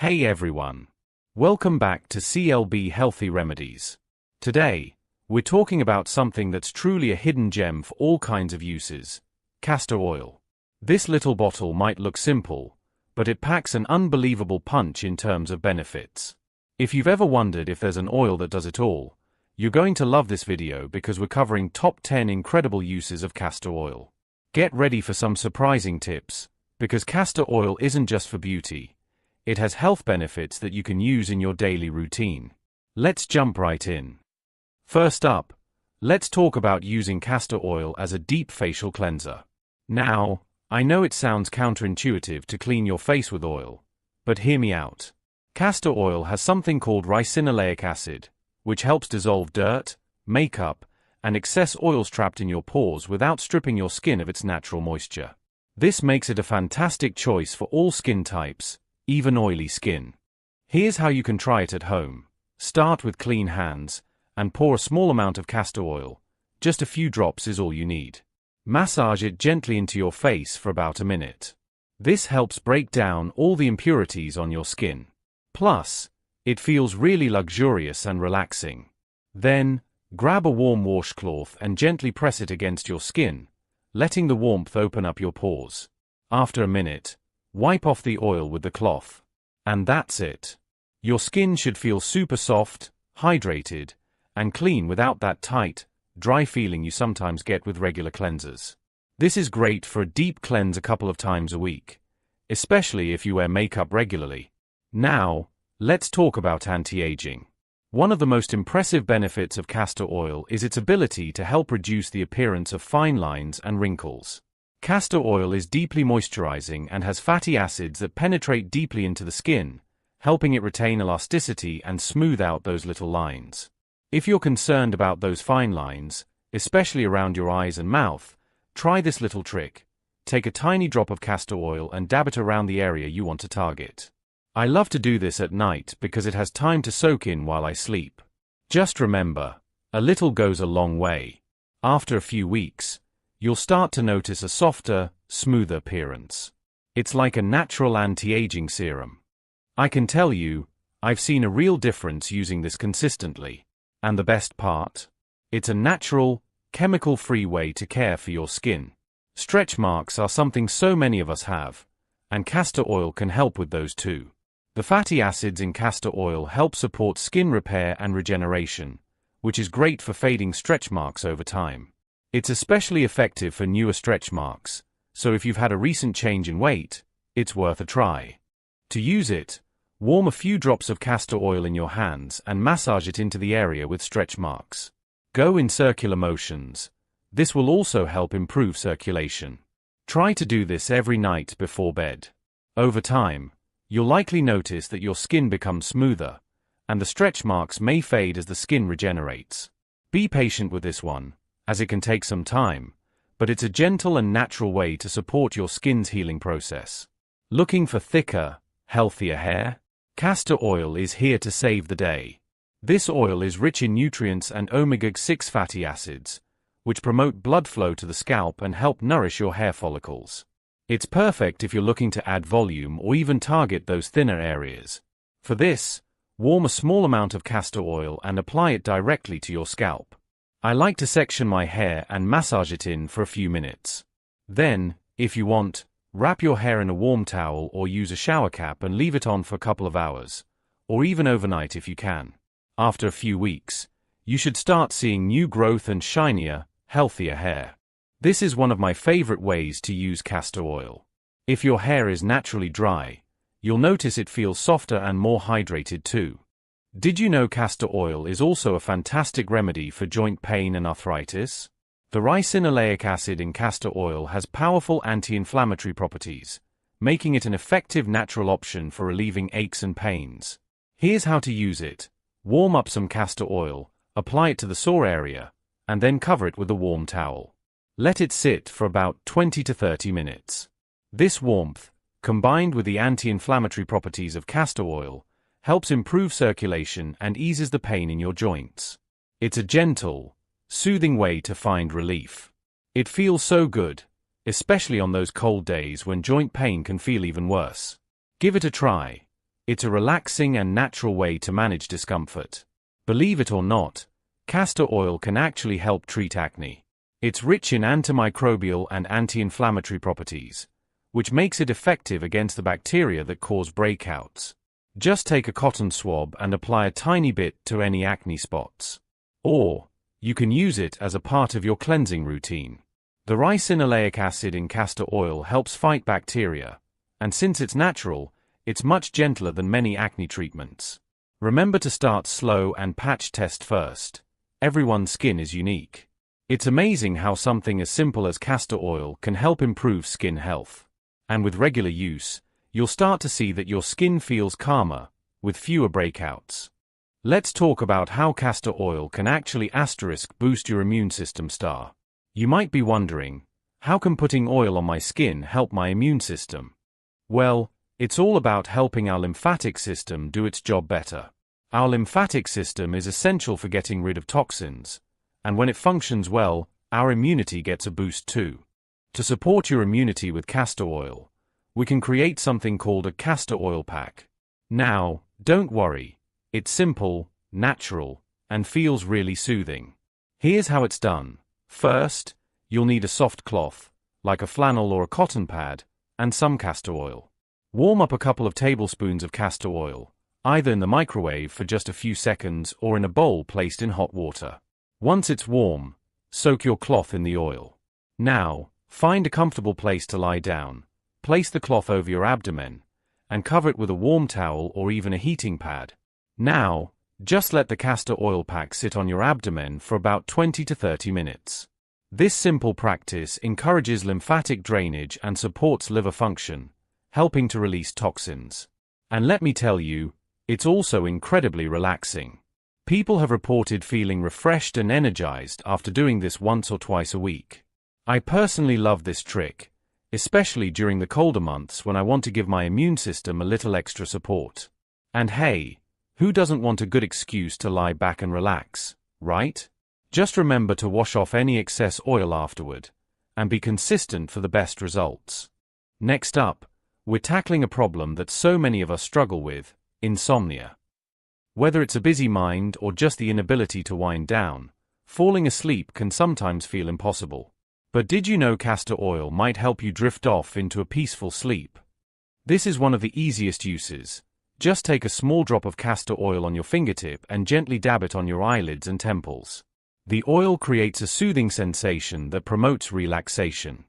Hey everyone. Welcome back to CLB Healthy Remedies. Today, we're talking about something that's truly a hidden gem for all kinds of uses: castor oil. This little bottle might look simple, but it packs an unbelievable punch in terms of benefits. If you've ever wondered if there's an oil that does it all, you're going to love this video because we're covering top 10 incredible uses of castor oil. Get ready for some surprising tips, because castor oil isn't just for beauty. It has health benefits that you can use in your daily routine. Let's jump right in. First up, let's talk about using castor oil as a deep facial cleanser. Now, I know it sounds counterintuitive to clean your face with oil, but hear me out. Castor oil has something called ricinoleic acid, which helps dissolve dirt, makeup, and excess oils trapped in your pores without stripping your skin of its natural moisture. This makes it a fantastic choice for all skin types, even oily skin. Here's how you can try it at home. Start with clean hands, and pour a small amount of castor oil. Just a few drops is all you need. Massage it gently into your face for about a minute. This helps break down all the impurities on your skin. Plus, it feels really luxurious and relaxing. Then, grab a warm washcloth and gently press it against your skin, letting the warmth open up your pores. After a minute, wipe off the oil with the cloth. And that's it. Your skin should feel super soft, hydrated, and clean without that tight, dry feeling you sometimes get with regular cleansers. This is great for a deep cleanse a couple of times a week, especially if you wear makeup regularly. Now, let's talk about anti-aging. One of the most impressive benefits of castor oil is its ability to help reduce the appearance of fine lines and wrinkles. Castor oil is deeply moisturizing and has fatty acids that penetrate deeply into the skin, helping it retain elasticity and smooth out those little lines. If you're concerned about those fine lines, especially around your eyes and mouth, try this little trick. Take a tiny drop of castor oil and dab it around the area you want to target. I love to do this at night because it has time to soak in while I sleep. Just remember, a little goes a long way. After a few weeks, you'll start to notice a softer, smoother appearance. It's like a natural anti-aging serum. I can tell you, I've seen a real difference using this consistently. And the best part? It's a natural, chemical-free way to care for your skin. Stretch marks are something so many of us have, and castor oil can help with those too. The fatty acids in castor oil help support skin repair and regeneration, which is great for fading stretch marks over time. It's especially effective for newer stretch marks, so if you've had a recent change in weight, it's worth a try. To use it, warm a few drops of castor oil in your hands and massage it into the area with stretch marks. Go in circular motions. This will also help improve circulation. Try to do this every night before bed. Over time, you'll likely notice that your skin becomes smoother, and the stretch marks may fade as the skin regenerates. Be patient with this one, as it can take some time, but it's a gentle and natural way to support your skin's healing process. Looking for thicker, healthier hair? Castor oil is here to save the day. This oil is rich in nutrients and omega-6 fatty acids, which promote blood flow to the scalp and help nourish your hair follicles. It's perfect if you're looking to add volume or even target those thinner areas. For this, warm a small amount of castor oil and apply it directly to your scalp. I like to section my hair and massage it in for a few minutes. Then, if you want, wrap your hair in a warm towel or use a shower cap and leave it on for a couple of hours, or even overnight if you can. After a few weeks, you should start seeing new growth and shinier, healthier hair. This is one of my favorite ways to use castor oil. If your hair is naturally dry, you'll notice it feels softer and more hydrated too. Did you know castor oil is also a fantastic remedy for joint pain and arthritis? The ricinoleic acid in castor oil has powerful anti-inflammatory properties, making it an effective natural option for relieving aches and pains. Here's how to use it. Warm up some castor oil, apply it to the sore area, and then cover it with a warm towel. Let it sit for about 20 to 30 minutes. This warmth, combined with the anti-inflammatory properties of castor oil, helps improve circulation and eases the pain in your joints. It's a gentle, soothing way to find relief. It feels so good, especially on those cold days when joint pain can feel even worse. Give it a try. It's a relaxing and natural way to manage discomfort. Believe it or not, castor oil can actually help treat acne. It's rich in antimicrobial and anti-inflammatory properties, which makes it effective against the bacteria that cause breakouts. Just take a cotton swab and apply a tiny bit to any acne spots. Or, you can use it as a part of your cleansing routine. The ricinoleic acid in castor oil helps fight bacteria, and since it's natural, it's much gentler than many acne treatments. Remember to start slow and patch test first. Everyone's skin is unique. It's amazing how something as simple as castor oil can help improve skin health. And with regular use, you'll start to see that your skin feels calmer, with fewer breakouts. Let's talk about how castor oil can actually boost your immune system star. You might be wondering, how can putting oil on my skin help my immune system? Well, it's all about helping our lymphatic system do its job better. Our lymphatic system is essential for getting rid of toxins, and when it functions well, our immunity gets a boost too. To support your immunity with castor oil, we can create something called a castor oil pack. Now, don't worry, it's simple, natural, and feels really soothing. Here's how it's done. First, you'll need a soft cloth, like a flannel or a cotton pad, and some castor oil. Warm up a couple of tablespoons of castor oil, either in the microwave for just a few seconds or in a bowl placed in hot water. Once it's warm, soak your cloth in the oil. Now, find a comfortable place to lie down, place the cloth over your abdomen, and cover it with a warm towel or even a heating pad. Now, just let the castor oil pack sit on your abdomen for about 20 to 30 minutes. This simple practice encourages lymphatic drainage and supports liver function, helping to release toxins. And let me tell you, it's also incredibly relaxing. People have reported feeling refreshed and energized after doing this once or twice a week. I personally love this trick, especially during the colder months when I want to give my immune system a little extra support. And hey, who doesn't want a good excuse to lie back and relax, right? Just remember to wash off any excess oil afterward, and be consistent for the best results. Next up, we're tackling a problem that so many of us struggle with: insomnia. Whether it's a busy mind or just the inability to wind down, falling asleep can sometimes feel impossible. But did you know castor oil might help you drift off into a peaceful sleep? This is one of the easiest uses. Just take a small drop of castor oil on your fingertip and gently dab it on your eyelids and temples. The oil creates a soothing sensation that promotes relaxation.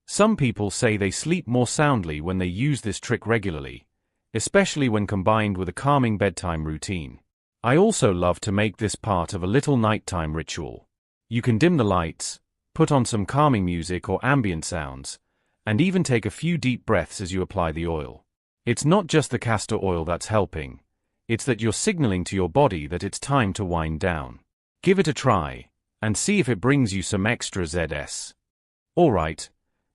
Some people say they sleep more soundly when they use this trick regularly, especially when combined with a calming bedtime routine. I also love to make this part of a little nighttime ritual. You can dim the lights, put on some calming music or ambient sounds, and even take a few deep breaths as you apply the oil. It's not just the castor oil that's helping, it's that you're signaling to your body that it's time to wind down. Give it a try, and see if it brings you some extra Zs. Alright,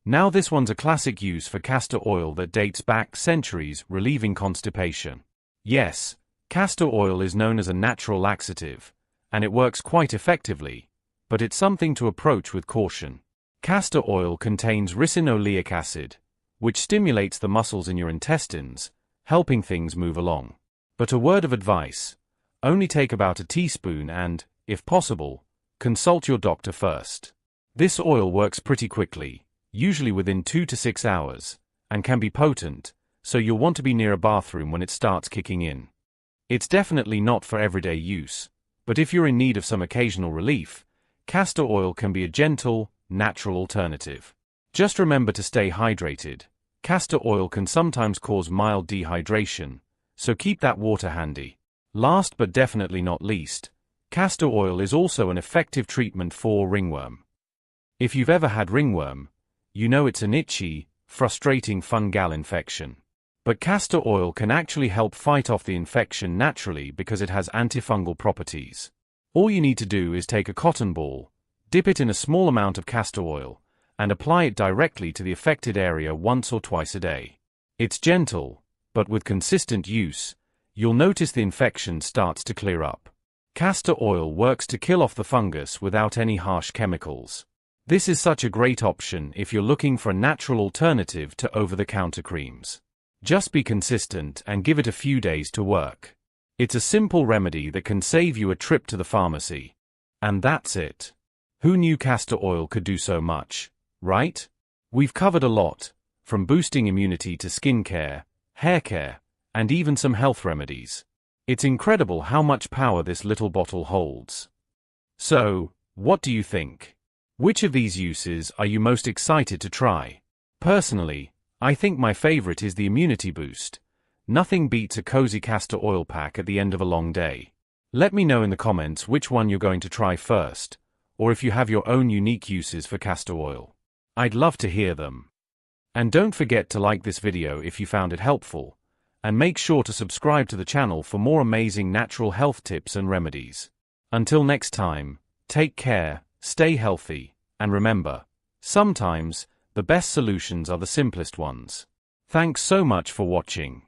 now this one's a classic use for castor oil that dates back centuries, relieving constipation. Yes, castor oil is known as a natural laxative, and it works quite effectively, but it's something to approach with caution. Castor oil contains ricinoleic acid, which stimulates the muscles in your intestines, helping things move along. But a word of advice: only take about a teaspoon and, if possible, consult your doctor first. This oil works pretty quickly, usually within 2 to 6 hours, and can be potent, so you'll want to be near a bathroom when it starts kicking in. It's definitely not for everyday use, but if you're in need of some occasional relief, castor oil can be a gentle, natural alternative. Just remember to stay hydrated. Castor oil can sometimes cause mild dehydration, so keep that water handy. Last but definitely not least, castor oil is also an effective treatment for ringworm. If you've ever had ringworm, you know it's an itchy, frustrating fungal infection. But castor oil can actually help fight off the infection naturally because it has antifungal properties. All you need to do is take a cotton ball, dip it in a small amount of castor oil, and apply it directly to the affected area once or twice a day. It's gentle, but with consistent use, you'll notice the infection starts to clear up. Castor oil works to kill off the fungus without any harsh chemicals. This is such a great option if you're looking for a natural alternative to over-the-counter creams. Just be consistent and give it a few days to work. It's a simple remedy that can save you a trip to the pharmacy. And that's it. Who knew castor oil could do so much, right? We've covered a lot, from boosting immunity to skincare, hair care, and even some health remedies. It's incredible how much power this little bottle holds. So, what do you think? Which of these uses are you most excited to try? Personally, I think my favorite is the immunity boost. Nothing beats a cozy castor oil pack at the end of a long day. Let me know in the comments which one you're going to try first, or if you have your own unique uses for castor oil. I'd love to hear them. And don't forget to like this video if you found it helpful, and make sure to subscribe to the channel for more amazing natural health tips and remedies. Until next time, take care, stay healthy, and remember, sometimes, the best solutions are the simplest ones. Thanks so much for watching.